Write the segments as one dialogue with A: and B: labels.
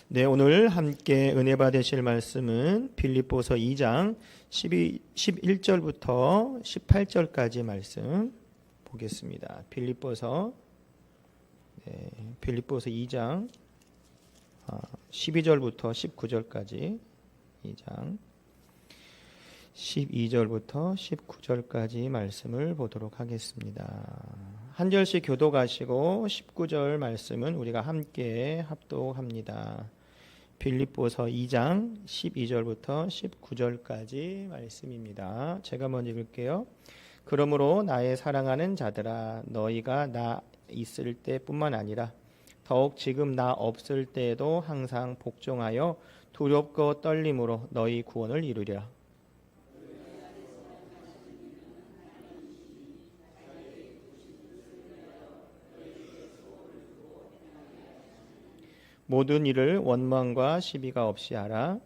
A: 네, 오늘 함께 은혜 받으실 말씀은 빌립보서 2장 11절부터 18절까지 말씀 보겠습니다. 빌립보서 2장 12절부터 19절까지 2장 12절부터 19절까지 말씀을 보도록 하겠습니다. 한 절씩 교독하시고 19절 말씀은 우리가 함께 합독합니다. 빌립보서 2장 12절부터 19절까지 말씀입니다. 제가 먼저 읽을게요. 그러므로 나의 사랑하는 자들아, 너희가 나 있을 때뿐만 아니라 더욱 지금 나 없을 때에도 항상 복종하여 두렵고 떨림으로 너희 구원을 이루리라. 모든 일을 원망과 시비가 없이 하라.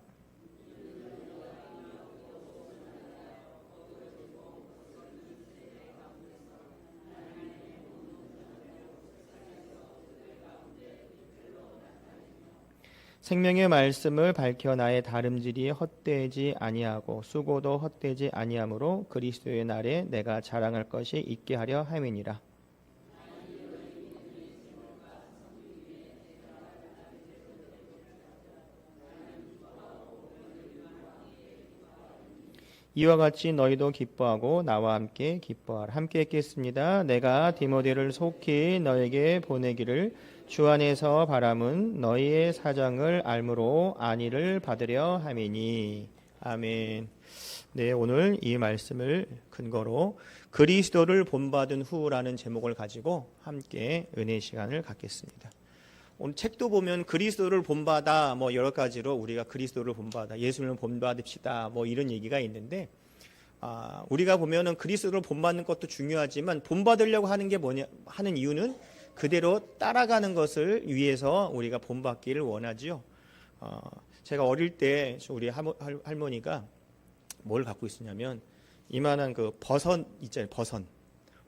A: 생명의 말씀을 밝혀 나의 다름질이 헛되지 아니하고 수고도 헛되지 아니하므로 그리스도의 날에 내가 자랑할 것이 있게 하려 함이니라. 이와 같이 너희도 기뻐하고 나와 함께 기뻐하라. 함께 읽겠습니다. 내가 디모데를 속히 너에게 보내기를 주 안에서 바람은 너희의 사정을 알므로 안위를 받으려 함이니. 아멘. 네, 오늘 이 말씀을 근거로 그리스도를 본받은 후라는 제목을 가지고 함께 은혜 시간을 갖겠습니다. 오늘 책도 보면 그리스도를 본받아 뭐 여러 가지로 우리가 그리스도를 본받아 예수님을 본받읍시다 뭐 이런 얘기가 있는데 우리가 보면은 그리스도를 본받는 것도 중요하지만 본받으려고 하는 게 뭐냐 하는 이유는 그대로 따라가는 것을 위해서 우리가 본받기를 원하지요. 제가 어릴 때 우리 할머니가 뭘 갖고 있었냐면 이만한 그 버선 있잖아요.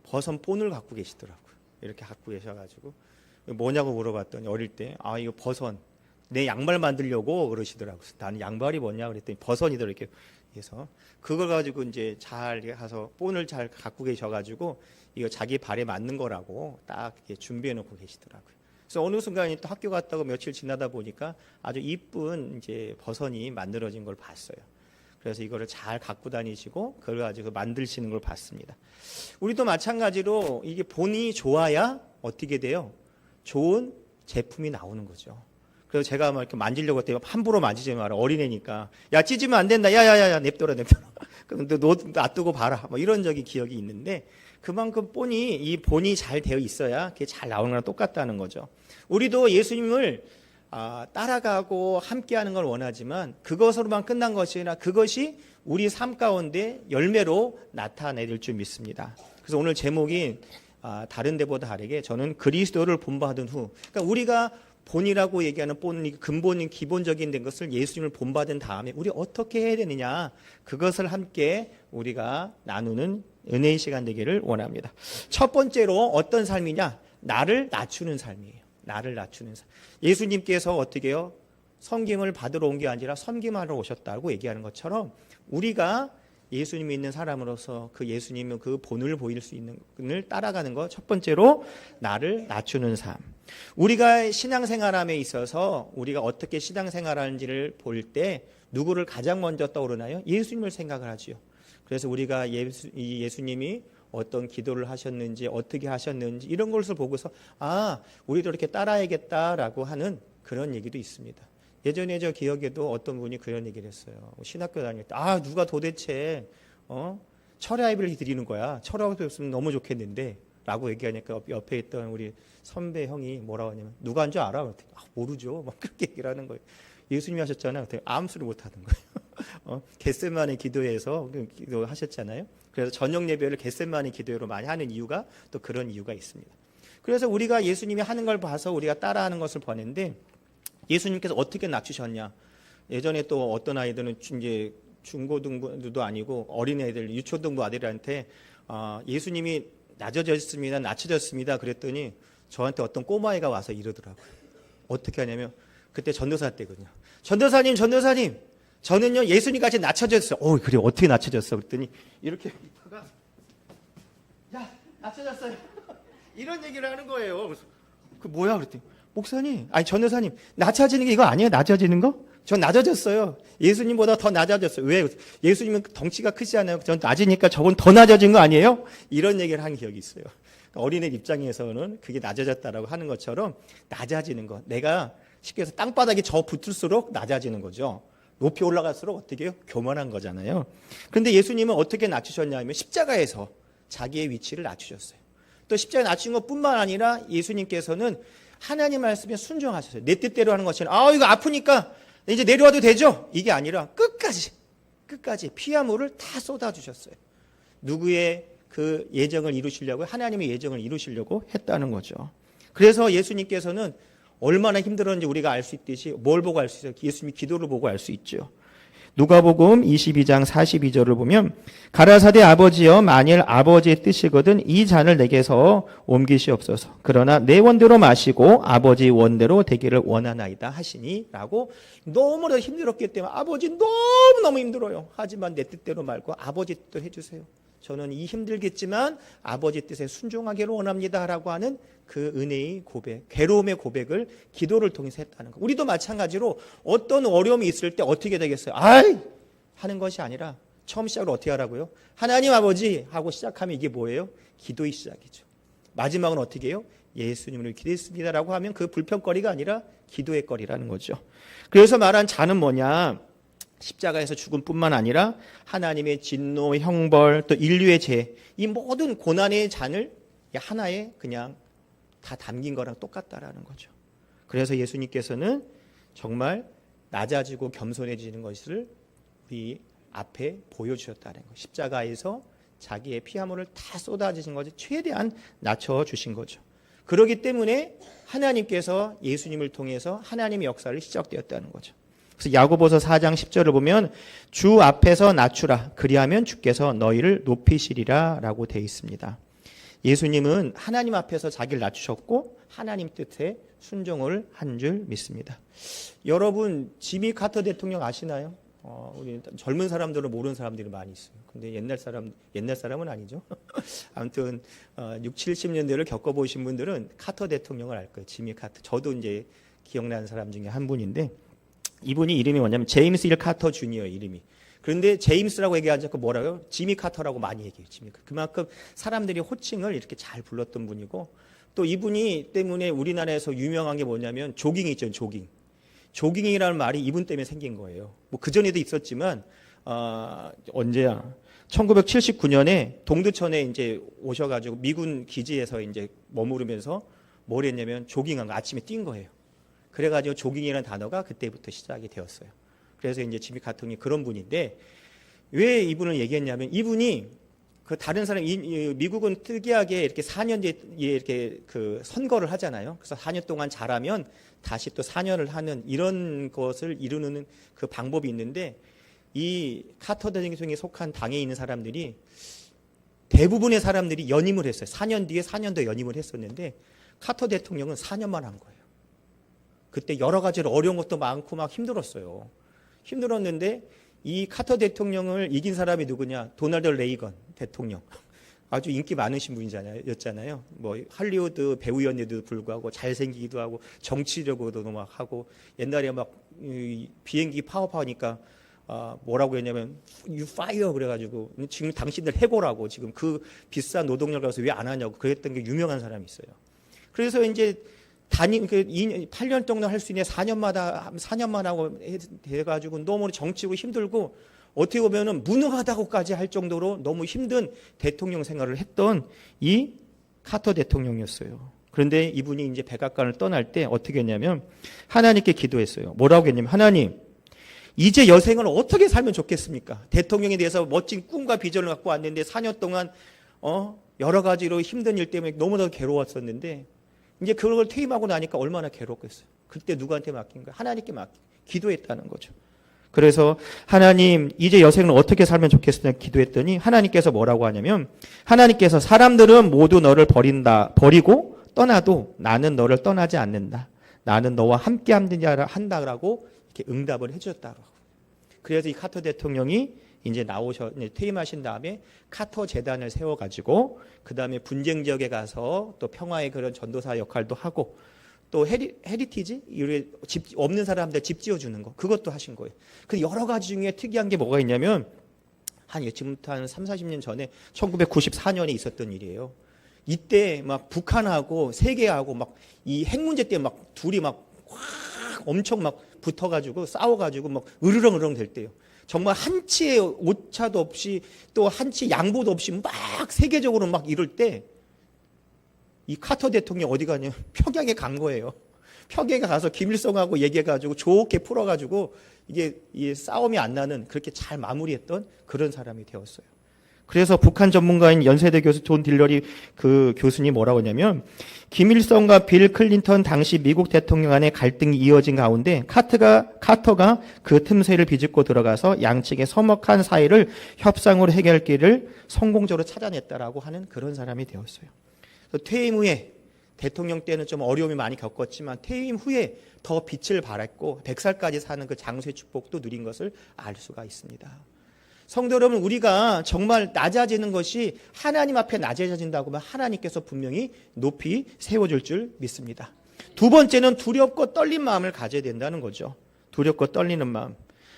A: 버선 본을 갖고 계시더라고요. 이렇게 갖고 계셔가지고 뭐냐고 물어봤더니 어릴 때 이거 버선 내 양말 만들려고 그러시더라고요. 나는 양말이 뭐냐 그랬더니 버선이더라 이렇게 해서 그걸 가지고 이제 잘 가서 본을 잘 갖고 계셔가지고 이거 자기 발에 맞는 거라고 딱 준비해 놓고 계시더라고요. 그래서 어느 순간에 또 학교 갔다가 며칠 지나다 보니까 아주 이쁜 이제 버선이 만들어진 걸 봤어요. 그래서 이거를 잘 갖고 다니시고 그걸 가지고 만드시는 걸 봤습니다. 우리도 마찬가지로 이게 본이 좋아야 어떻게 돼요? 좋은 제품이 나오는 거죠. 그래서 제가 막 이렇게 만지려고 했더니 함부로 만지지 마라. 어린애니까. 야, 찢으면 안 된다. 야야야야, 냅둬라. 그럼 너 놔두고 봐라. 뭐 이런 적이 기억이 있는데 그만큼 이 본이 잘 되어 있어야 그게 잘 나오는 거랑 똑같다는 거죠. 우리도 예수님을 따라가고 함께하는 걸 원하지만 그것으로만 끝난 것이 아니라 그것이 우리 삶 가운데 열매로 나타낼 줄 믿습니다. 그래서 오늘 제목이 다른 데보다 다르게 저는 그리스도를 본받은 후, 그러니까 우리가 본이라고 얘기하는 본이 근본인 기본적인 된 것을 예수님을 본받은 다음에 우리 어떻게 해야 되느냐, 그것을 함께 우리가 나누는 은혜의 시간 되기를 원합니다. 첫 번째로 어떤 삶이냐, 나를 낮추는 삶이에요. 나를 낮추는 삶. 예수님께서 어떻게 해요? 섬김을 받으러 온 게 아니라 섬김하러 오셨다고 얘기하는 것처럼 우리가 예수님이 있는 사람으로서 그 예수님은 그 본을 보일 수 있는 분을 따라가는 것, 첫 번째로 나를 낮추는 삶. 우리가 신앙생활함에 있어서 우리가 어떻게 신앙생활하는지를 볼 때 누구를 가장 먼저 떠오르나요? 예수님을 생각을 하지요. 그래서 우리가 예수님이 어떤 기도를 하셨는지 어떻게 하셨는지 이런 것을 보고서 우리도 이렇게 따라야겠다라고 하는 그런 얘기도 있습니다. 예전에 저 기억에도 어떤 분이 그런 얘기를 했어요. 신학교 다닐 때 누가 도대체 철야예배를 드리는 거야. 철야가 없으면 너무 좋겠는데 라고 얘기하니까 옆에 있던 우리 선배 형이 뭐라고 하냐면 누가 한 줄 알아? 그랬더니 모르죠. 막 그렇게 얘기를 하는 거예요. 예수님이 하셨잖아요. 아무 소리 못 하는 거예요. 겟세마네 기도회에서 기도하셨잖아요. 그래서 저녁 예배를 겟세마네 기도회로 많이 하는 이유가 또 그런 이유가 있습니다. 그래서 우리가 예수님이 하는 걸 봐서 우리가 따라하는 것을 보는데 예수님께서 어떻게 낮추셨냐? 예전에 또 어떤 아이들은 이제 중고등부도 아니고 어린애들, 유초등부 아들한테 예수님이 낮춰졌습니다. 그랬더니 저한테 어떤 꼬마애가 와서 이러더라고요. 어떻게 하냐면
B: 그때 전도사 때거든요. 전도사님, 저는요 예수님 같이 낮춰졌어요. 그래 어떻게 낮춰졌어? 그랬더니 이렇게 있다가 야 낮춰졌어요. 이런 얘기를 하는 거예요. 그래서 그 뭐야? 그랬더니 목사님, 아니 전도사님 낮춰지는 게 이거 아니에요? 낮아지는 거? 전 낮아졌어요. 예수님보다 더 낮아졌어요. 왜? 예수님은 덩치가 크시잖아요. 전 낮으니까 저건 더 낮아진 거 아니에요? 이런 얘기를 한 기억이 있어요. 어린애 입장에서는 그게 낮아졌다라고 하는 것처럼 낮아지는 것. 내가 쉽게 해서 땅바닥에 저 붙을수록 낮아지는 거죠. 높이 올라갈수록 어떻게 해요? 교만한 거잖아요. 그런데 예수님은 어떻게 낮추셨냐면 십자가에서 자기의 위치를 낮추셨어요. 또 십자가에 낮춘 것뿐만 아니라 예수님께서는 하나님 말씀에 순종하셨어요. 내 뜻대로 하는 것처럼 이거 아프니까 이제 내려와도 되죠? 이게 아니라 끝까지 피와 물을 다 쏟아주셨어요. 누구의 그 예정을 이루시려고, 하나님의 예정을 이루시려고 했다는 거죠. 그래서 예수님께서는 얼마나 힘들었는지 우리가 알 수 있듯이 뭘 보고 알 수 있어요? 예수님이 기도를 보고 알 수 있죠. 누가복음 22장 42절을 보면 가라사대 아버지여 만일 아버지의 뜻이거든 이 잔을 내게서 옮기시옵소서. 그러나 내 원대로 마시고 아버지 원대로 되기를 원하나이다 하시니 라고 너무나 힘들었기 때문에 아버지 너무너무 힘들어요. 하지만 내 뜻대로 말고 아버지 뜻대로 해주세요. 저는 이 힘들겠지만 아버지 뜻에 순종하기를 원합니다 라고 하는 그 은혜의 고백, 괴로움의 고백을 기도를 통해서 했다는 거. 우리도 마찬가지로 어떤 어려움이 있을 때 어떻게 되겠어요? 하는 것이 아니라 처음 시작을 어떻게 하라고요? 하나님 아버지 하고 시작하면 이게 뭐예요? 기도의 시작이죠. 마지막은 어떻게 해요? 예수님을 기도했습니다 라고 하면 그 불평거리가 아니라 기도의 거리라는 거죠. 그래서 말한 잔은 뭐냐? 십자가에서 죽음뿐만 아니라 하나님의 진노, 형벌, 또 인류의 죄, 이 모든 고난의 잔을 하나에 그냥 다 담긴 거랑 똑같다라는 거죠. 그래서 예수님께서는 정말 낮아지고 겸손해지는 것을 우리 앞에 보여주셨다는 거. 십자가에서 자기의 피 한 모를 다 쏟아지신 것을 최대한 낮춰주신 거죠. 그렇기 때문에 하나님께서 예수님을 통해서 하나님의 역사를 시작되었다는 거죠. 그래서 야고보서 4장 10절을 보면 주 앞에서 낮추라 그리하면 주께서 너희를 높이시리라 라고 되어 있습니다. 예수님은 하나님 앞에서 자기를 낮추셨고 하나님 뜻에 순종을 한 줄 믿습니다. 여러분 지미 카터 대통령 아시나요? 우리 젊은 사람들은 모르는 사람들이 많이 있어요. 근데 옛날 사람은 아니죠. 아무튼 6, 70년대를 겪어보신 분들은 카터 대통령을 알 거예요. 지미 카터. 저도 이제 기억나는 사람 중에 한 분인데 이분이 이름이 뭐냐면 제임스 1 카터 주니어 이름이. 그런데 제임스라고 얘기하지 않고 뭐라고요? 지미 카터라고 많이 얘기해요. 지미 카터. 그만큼 사람들이 호칭을 이렇게 잘 불렀던 분이고 또 이분이 때문에 우리나라에서 유명한 게 뭐냐면 조깅이 있죠. 조깅. 조깅이라는 말이 이분 때문에 생긴 거예요. 뭐 그전에도 있었지만 언제야? 1979년에 동두천에 이제 오셔가지고 미군 기지에서 이제 머무르면서 뭘 했냐면 조깅한 거 아침에 뛴 거예요. 그래가지고 조깅이라는 단어가 그때부터 시작이 되었어요. 그래서 이제 지미 카통이 그런 분인데 왜 이분을 얘기했냐면 이분이 그 다른 사람 미국은 특이하게 이렇게 4년 뒤에 이렇게 그 선거를 하잖아요. 그래서 4년 동안 잘하면 다시 또 4년을 하는 이런 것을 이루는 그 방법이 있는데 이 카터 대통령에 속한 당에 있는 사람들이 대부분의 사람들이 연임을 했어요. 4년 뒤에 4년 더 연임을 했었는데 카터 대통령은 4년만 한 거예요. 그때 여러 가지로 어려운 것도 많고 막 힘들었어요. 힘들었는데 이 카터 대통령을 이긴 사람이 누구냐? 도널드 레이건 대통령. 아주 인기 많으신 분이었잖아요. 뭐 할리우드 배우였는데도 불구하고 잘생기기도 하고 정치력으로도 막 하고 옛날에 막 비행기 파업하니까 뭐라고 했냐면 you fire 그래가지고 지금 당신들 해고라고 지금 그 비싼 노동력 가서 왜 안 하냐고 그랬던 게 유명한 사람이 있어요. 그래서 이제 8년 동안 할 수 있는 4년만 하고 돼가지고 너무 정치고 힘들고 어떻게 보면은 무능하다고까지 할 정도로 너무 힘든 대통령 생활을 했던 이 카터 대통령이었어요. 그런데 이분이 이제 백악관을 떠날 때 어떻게 했냐면 하나님께 기도했어요. 뭐라고 했냐면 하나님 이제 여생을 어떻게 살면 좋겠습니까? 대통령에 대해서 멋진 꿈과 비전을 갖고 왔는데 4년 동안 여러 가지로 힘든 일 때문에 너무나도 괴로웠었는데 이제 그걸 퇴임하고 나니까 얼마나 괴롭겠어요. 그때 누구한테 맡긴 거예요? 하나님께 기도했다는 거죠. 그래서 하나님 이제 여생을 어떻게 살면 좋겠습니까? 기도했더니 하나님께서 뭐라고 하냐면 하나님께서 사람들은 모두 너를 버리고 떠나도 나는 너를 떠나지 않는다. 나는 너와 함께 한다라고 이렇게 응답을 해줬다고. 그래서 이 카터 대통령이 이제 퇴임하신 다음에 카터 재단을 세워가지고 그 다음에 분쟁 지역에 가서 또 평화의 그런 전도사 역할도 하고 또 헤리티지 집 없는 사람들 집 지어주는 거 그것도 하신 거예요. 그 여러 가지 중에 특이한 게 뭐가 있냐면 지금부터 한 3, 40년 전에 1994년에 있었던 일이에요. 이때 막 북한하고 세계하고 막 이 핵 문제 때문에 막 둘이 막 확 엄청 막 붙어가지고 싸워가지고 막 으르렁으르렁 될 때요. 정말 한치의 오차도 없이 또 한치 양보도 없이 막 세계적으로 막 이럴 때 이 카터 대통령 어디 가냐? 평양에 간 거예요. 평양에 가서 김일성하고 얘기해가지고 좋게 풀어가지고 이게 싸움이 안 나는 그렇게 잘 마무리했던 그런 사람이 되었어요. 그래서 북한 전문가인 연세대 교수 존 딜러리 그 교수님 뭐라고 하냐면 김일성과 빌 클린턴 당시 미국 대통령 간의 갈등이 이어진 가운데 카터가 그 틈새를 비집고 들어가서 양측의 서먹한 사이를 협상으로 해결할 길을 성공적으로 찾아냈다라고 하는 그런 사람이 되었어요. 퇴임 후에 대통령 때는 좀 어려움이 많이 겪었지만 퇴임 후에 더 빛을 발했고 100살까지 사는 그 장수의 축복도 누린 것을 알 수가 있습니다. 성도 여러분, 우리가 정말 낮아지는 것이 하나님 앞에 낮아진다고 하면 하나님께서 분명히 높이 세워줄 줄 믿습니다. 두 번째는 두렵고 떨린 마음을 가져야 된다는 거죠. 두렵고 떨리는 마음.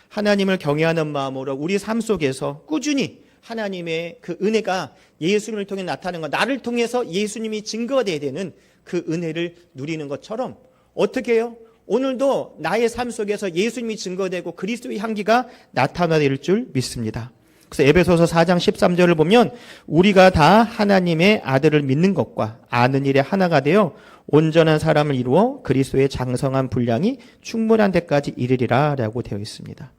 B: 하나님을 경외하는 마음으로 우리 삶 속에서 꾸준히 하나님의 그 은혜가 예수님을 통해 나타나는 것, 나를 통해서 예수님이 증거가 돼야 되는 그 은혜를 누리는 것처럼 어떻게 해요? 오늘도 나의 삶 속에서 예수님이 증거되고 그리스도의 향기가 나타나될 줄 믿습니다. 그래서 에베소서 4장 13절을 보면 우리가 다 하나님의 아들을 믿는 것과 아는 일에 하나가 되어 온전한 사람을 이루어 그리스도의 장성한 분량이 충분한 데까지 이르리라 라고 되어 있습니다.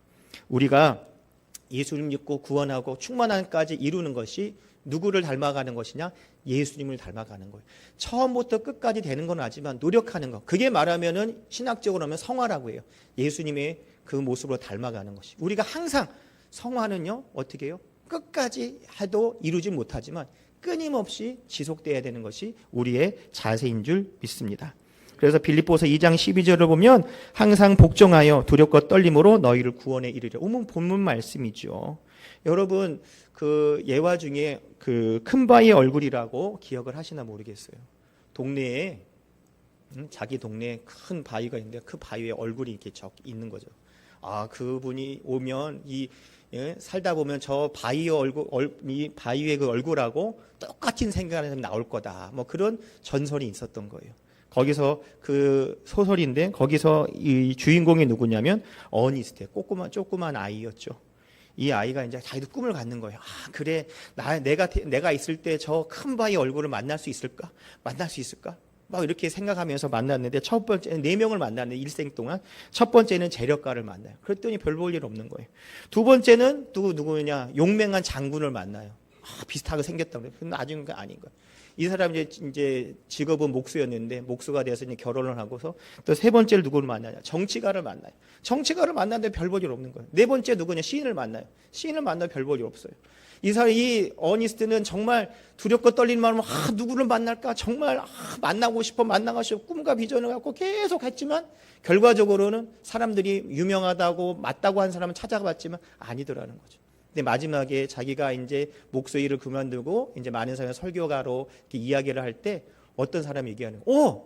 B: 우리가 예수님 믿고 구원하고 충만한 데까지 이루는 것이 누구를 닮아가는 것이냐? 예수님을 닮아가는 거예요. 처음부터 끝까지 되는 건 아니지만 노력하는 것. 그게 말하면은 신학적으로 하면 성화라고 해요. 예수님의 그 모습으로 닮아가는 것이. 우리가 항상 성화는요, 어떻게 해요? 끝까지 해도 이루지 못하지만 끊임없이 지속돼야 되는 것이 우리의 자세인 줄 믿습니다. 그래서 빌립보서 2장 12절을 보면 항상 복종하여 두렵고 떨림으로 너희를 구원에 이르려. 본문 말씀이죠. 여러분 그 예화 중에 그 큰 바위의 얼굴이라고 기억을 하시나 모르겠어요. 동네에 자기 동네에 큰 바위가 있는데 그 바위에 얼굴이 이렇게 있는 거죠. 그분이 오면 살다 보면 저 바위의 이 바위의 그 얼굴하고 똑같은 생각이 나올 거다. 뭐 그런 전설이 있었던 거예요. 거기서 그 소설인데 거기서 이 주인공이 누구냐면 어니스트, 조그만 아이였죠. 이 아이가 이제 자기도 꿈을 갖는 거예요. 그래, 내가 있을 때 저 큰 바위 얼굴을 만날 수 있을까? 막 이렇게 생각하면서 만났는데 첫 번째는 4명을 만났는데 일생 동안 첫 번째는 재력가를 만나요. 그랬더니 별 볼 일 없는 거예요. 두 번째는 누구냐? 용맹한 장군을 만나요. 비슷하게 생겼다고 그래요. 근데 나중에 아닌 거예요. 이 사람이 이제 직업은 목수였는데 목수가 돼서 이제 결혼을 하고서 또 세 번째를 누구를 만나냐? 정치가를 만나요. 정치가를 만났는데 별 볼 일 없는 거예요. 네 번째 누구냐? 시인을 만나요. 시인을 만나면 별 볼 일 없어요. 이 어니스트는 정말 두렵고 떨리는 마음으로 누구를 만날까? 정말 만나고 싶어 꿈과 비전을 갖고 계속 했지만 결과적으로는 사람들이 유명하다고 맞다고 한 사람은 찾아봤지만 아니더라는 거죠. 근데 마지막에 자기가 이제 목수 일을 그만두고 이제 많은 사람이 설교가로 이렇게 이야기를 할 때 어떤 사람이 얘기하는 거예요.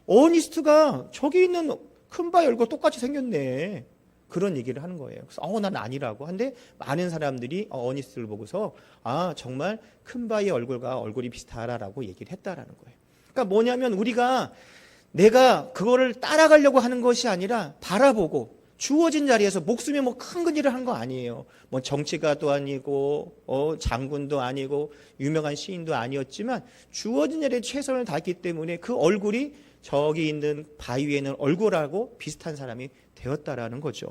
B: 어니스트가 저기 있는 큰 바위 얼굴 똑같이 생겼네. 그런 얘기를 하는 거예요. 그래서 난 아니라고. 근데 많은 사람들이 어니스트를 보고서 정말 큰 바위의 얼굴이 비슷하다라고 얘기를 했다라는 거예요. 그러니까 뭐냐면 우리가 내가 그거를 따라가려고 하는 것이 아니라 바라보고 주어진 자리에서 목숨이 큰 일을 한 거 아니에요. 정치가도 아니고 장군도 아니고 유명한 시인도 아니었지만 주어진 자리에 최선을 다했기 때문에 그 얼굴이 저기 있는 바위 위에 있는 얼굴하고 비슷한 사람이 되었다라는 거죠.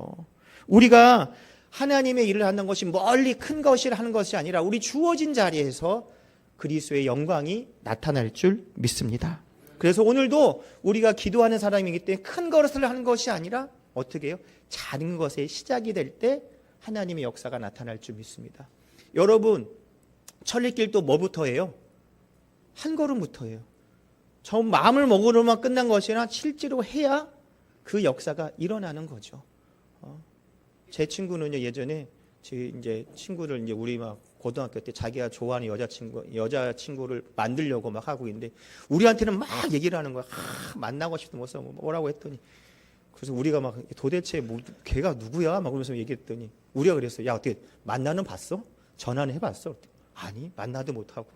B: 우리가 하나님의 일을 하는 것이 멀리 큰 것을 하는 것이 아니라 우리 주어진 자리에서 그리스도의 영광이 나타날 줄 믿습니다. 그래서 오늘도 우리가 기도하는 사람이기 때문에 큰 것을 하는 것이 아니라 어떻게 해요? 작은 것의 시작이 될 때 하나님의 역사가 나타날 줄 믿습니다. 여러분, 천리길도 뭐부터 해요? 한 걸음부터 해요. 처음 마음을 먹으로만 끝난 것이 아니라 실제로 해야 그 역사가 일어나는 거죠. 제 친구는요, 예전에 제 이제 친구를 이제 우리 막 고등학교 때 자기가 좋아하는 여자친구를 만들려고 막 하고 있는데 우리한테는 막 얘기를 하는 거야. 만나고 싶은 모습 뭐라고 했더니 그래서 우리가 막 도대체 뭐 걔가 누구야? 막 그러면서 얘기했더니 우리가 그랬어요. 야, 어떻게 만나는 봤어? 전화는 해봤어? 아니, 만나도 못하고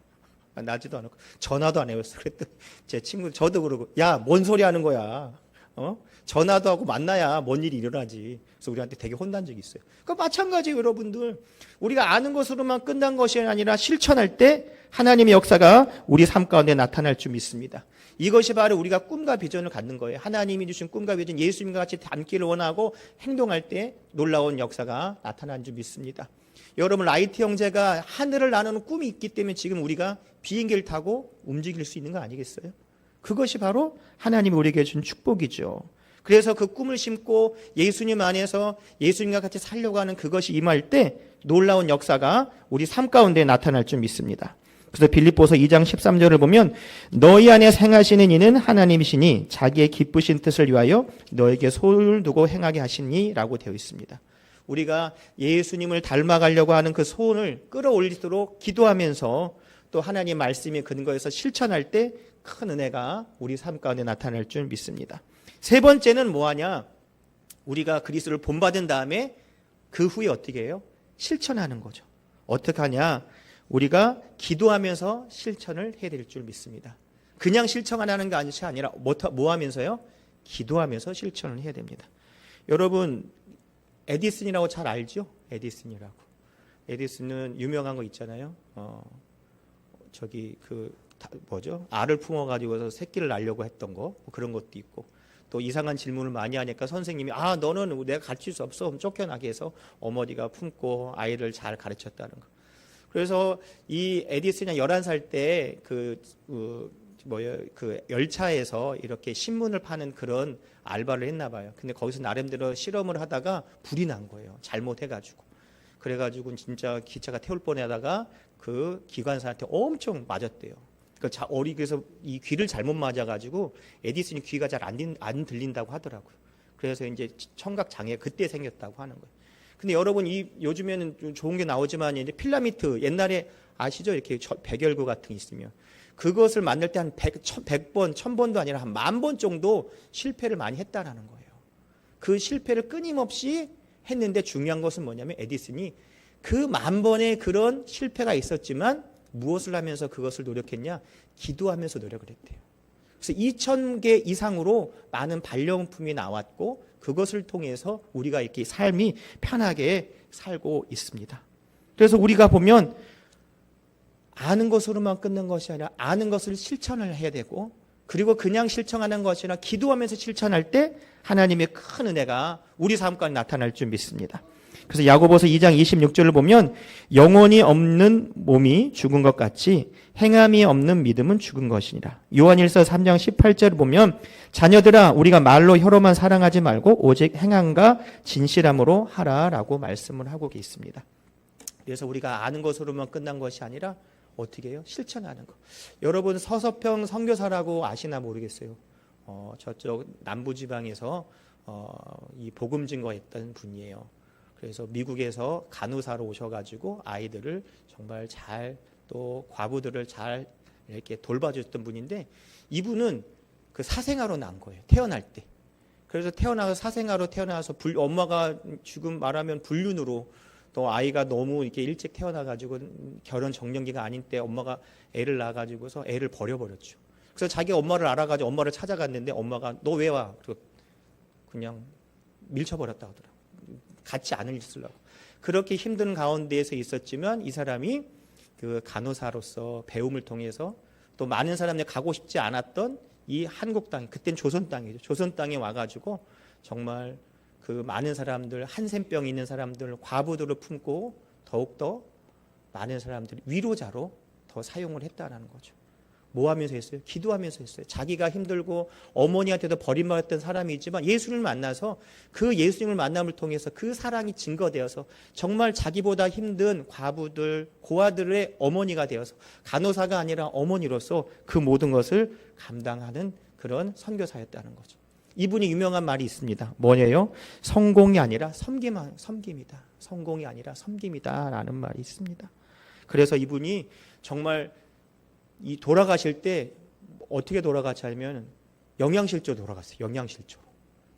B: 만나지도 않았고 전화도 안 해봤어. 그랬더니 제 친구 저도 그러고 야, 뭔 소리 하는 거야? 전화도 하고 만나야 뭔 일이 일어나지. 그래서 우리한테 되게 혼난 적이 있어요. 그 마찬가지예요, 여러분들. 우리가 아는 것으로만 끝난 것이 아니라 실천할 때 하나님의 역사가 우리 삶 가운데 나타날 줄 믿습니다. 이것이 바로 우리가 꿈과 비전을 갖는 거예요. 하나님이 주신 꿈과 비전, 예수님과 같이 닮기를 원하고 행동할 때 놀라운 역사가 나타난 줄 믿습니다. 여러분, 라이트 형제가 하늘을 나누는 꿈이 있기 때문에 지금 우리가 비행기를 타고 움직일 수 있는 거 아니겠어요? 그것이 바로 하나님이 우리에게 준 축복이죠. 그래서 그 꿈을 심고 예수님 안에서 예수님과 같이 살려고 하는 그것이 임할 때 놀라운 역사가 우리 삶 가운데 나타날 줄 믿습니다. 그래서 빌립보서 2장 13절을 보면 너희 안에 행하시는 이는 하나님이시니 자기의 기쁘신 뜻을 위하여 너에게 소를 두고 행하게 하시니 라고 되어 있습니다. 우리가 예수님을 닮아가려고 하는 그 소원을 끌어올리도록 기도하면서 또 하나님 말씀의 근거에서 실천할 때 큰 은혜가 우리 삶 가운데 나타날 줄 믿습니다. 세 번째는 뭐하냐? 우리가 그리스도를 본받은 다음에 그 후에 어떻게 해요? 실천하는 거죠. 어떻게 하냐? 우리가 기도하면서 실천을 해야 될 줄 믿습니다. 그냥 실천하는 것이 아니라 뭐 하면서요? 기도하면서 실천을 해야 됩니다. 여러분, 에디슨이라고 잘 알죠? 에디슨이라고. 에디슨은 유명한 거 있잖아요. 알을 품어가지고서 새끼를 낳으려고 했던 거, 그런 것도 있고. 또 이상한 질문을 많이 하니까 선생님이 너는 내가 가르칠 수 없어. 쫓겨나게 해서 어머니가 품고 아이를 잘 가르쳤다는 거. 그래서 이 에디슨이 11살 때 그 열차에서 이렇게 신문을 파는 그런 알바를 했나 봐요. 근데 거기서 나름대로 실험을 하다가 불이 난 거예요. 잘못해가지고. 그래가지고 진짜 기차가 태울 뻔하다가 그 기관사한테 엄청 맞았대요. 그래서 이 귀를 잘못 맞아가지고 에디슨이 귀가 잘 안 들린다고 하더라고요. 그래서 이제 청각 장애 그때 생겼다고 하는 거예요. 근데 여러분 요즘에는 좀 좋은 게 나오지만 이제 필라미트 옛날에 아시죠? 이렇게 백열구 같은 게 있으면 그것을 만들 때 한 100번, 1000번도 아니라 한 10,000번 정도 실패를 많이 했다라는 거예요. 그 실패를 끊임없이 했는데 중요한 것은 뭐냐면 에디슨이 그 10,000번의 그런 실패가 있었지만 무엇을 하면서 그것을 노력했냐? 기도하면서 노력을 했대요. 그래서 2,000개 이상으로 많은 발명품이 나왔고 그것을 통해서 우리가 이렇게 삶이 편하게 살고 있습니다. 그래서 우리가 보면 아는 것으로만 끝난 것이 아니라 아는 것을 실천을 해야 되고 그리고 그냥 실천하는 것이 아니라 기도하면서 실천할 때 하나님의 큰 은혜가 우리 삶 가운데 나타날 줄 믿습니다. 그래서 야고보서 2장 26절을 보면 영혼이 없는 몸이 죽은 것 같이 행함이 없는 믿음은 죽은 것이니라. 요한일서 3장 18절을 보면 자녀들아 우리가 말로 혀로만 사랑하지 말고 오직 행함과 진실함으로 하라라고 말씀을 하고 있습니다. 그래서 우리가 아는 것으로만 끝난 것이 아니라 어떻게 해요? 실천하는 것. 여러분 서서평 선교사라고 아시나 모르겠어요. 저쪽 남부지방에서 이 복음 증거했던 분이에요. 그래서 미국에서 간호사로 오셔가지고 아이들을 정말 잘 또 과부들을 잘 이렇게 돌봐줬던 분인데 이분은 그 사생아로 난 거예요. 태어날 때. 그래서 사생아로 태어나서 엄마가 지금 말하면 불륜으로 또 아이가 너무 이렇게 일찍 태어나가지고 결혼 정년기가 아닌 때 엄마가 애를 낳아가지고서 애를 버려버렸죠. 그래서 자기 엄마를 알아가지고 엄마를 찾아갔는데 엄마가 너 왜 와? 그냥 밀쳐버렸다 하더라고. 같이 안 있으려고. 그렇게 힘든 가운데에서 있었지만 이 사람이 그 간호사로서 배움을 통해서 또 많은 사람들이 가고 싶지 않았던 이 한국 땅, 그땐 조선 땅이죠. 조선 땅에 와가지고 정말 그 많은 사람들, 한센병 있는 사람들, 과부들을 품고 더욱더 많은 사람들이 위로자로 더 사용을 했다는 거죠. 뭐 하면서 했어요? 기도하면서 했어요. 자기가 힘들고 어머니한테도 버림받았던 사람이지만 예수님을 만나서 그 예수님을 만남을 통해서 그 사랑이 증거되어서 정말 자기보다 힘든 과부들, 고아들의 어머니가 되어서 간호사가 아니라 어머니로서 그 모든 것을 감당하는 그런 선교사였다는 거죠. 이분이 유명한 말이 있습니다. 뭐예요? 성공이 아니라 섬김이다. 성공이 아니라 섬김이다 라는 말이 있습니다. 그래서 이분이 정말 이 돌아가실 때 어떻게 돌아가냐면 영양실조로 돌아갔어요. 영양실조로.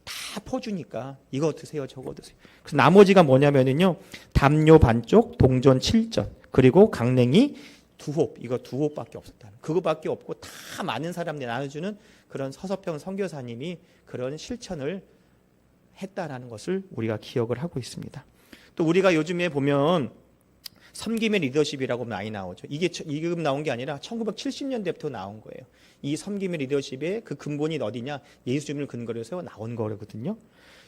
B: 다 퍼주니까 이거 드세요 저거 드세요. 그래서 나머지가 뭐냐면은요. 담요 반쪽, 동전 7전, 그리고 강냉이 2홉, 이거 2홉밖에 없었다는, 그거밖에 없고 다 많은 사람들이 나눠주는 그런 서서평 선교사님이 그런 실천을 했다라는 것을 우리가 기억을 하고 있습니다. 또 우리가 요즘에 보면 섬김의 리더십이라고 많이 나오죠. 이게 지금 나온 게 아니라 1970년대부터 나온 거예요. 이 섬김의 리더십의 그 근본이 어디냐? 예수님을 근거로 해서 나온 거거든요.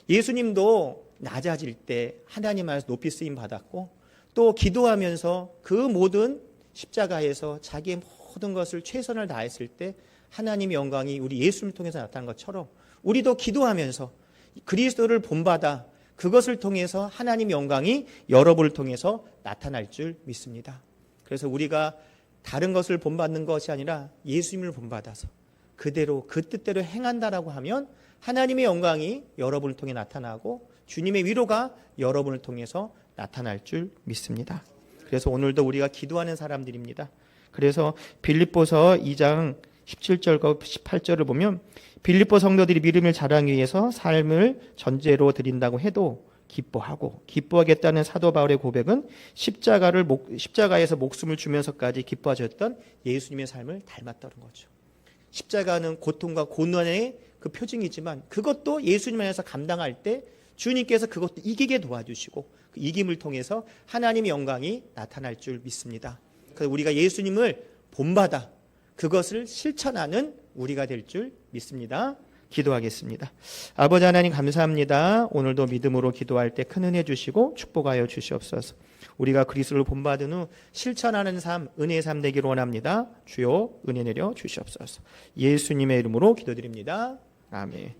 B: 예수님도 낮아질 때 하나님 안에서 높이 쓰임 받았고 또 기도하면서 그 모든 십자가에서 자기의 모든 것을 최선을 다했을 때 하나님의 영광이 우리 예수님을 통해서 나타난 것처럼 우리도 기도하면서 그리스도를 본받아 그것을 통해서 하나님의 영광이 여러분을 통해서 나타날 줄 믿습니다. 그래서 우리가 다른 것을 본받는 것이 아니라 예수님을 본받아서 그대로 그 뜻대로 행한다라고 하면 하나님의 영광이 여러분을 통해 나타나고 주님의 위로가 여러분을 통해서 나타날 줄 믿습니다. 그래서 오늘도 우리가 기도하는 사람들입니다. 그래서 빌립보서 2장 17절과 18절을 보면 빌립보 성도들이 믿음을 자랑하기 위해서 삶을 전제로 드린다고 해도 기뻐하고, 기뻐하겠다는 사도 바울의 고백은 십자가에서 목숨을 주면서까지 기뻐하셨던 예수님의 삶을 닮았다는 거죠. 십자가는 고통과 고난의 그 표징이지만 그것도 예수님 안에서 감당할 때 주님께서 그것도 이기게 도와주시고 그 이김을 통해서 하나님의 영광이 나타날 줄 믿습니다. 그래서 우리가 예수님을 본받아 그것을 실천하는 우리가 될 줄 믿습니다. 기도하겠습니다. 아버지 하나님 감사합니다. 오늘도 믿음으로 기도할 때 큰 은혜 주시고 축복하여 주시옵소서. 우리가 그리스도를 본받은 후 실천하는 삶, 은혜의 삶 되기를 원합니다. 주여 은혜 내려 주시옵소서. 예수님의 이름으로 기도드립니다. 아멘.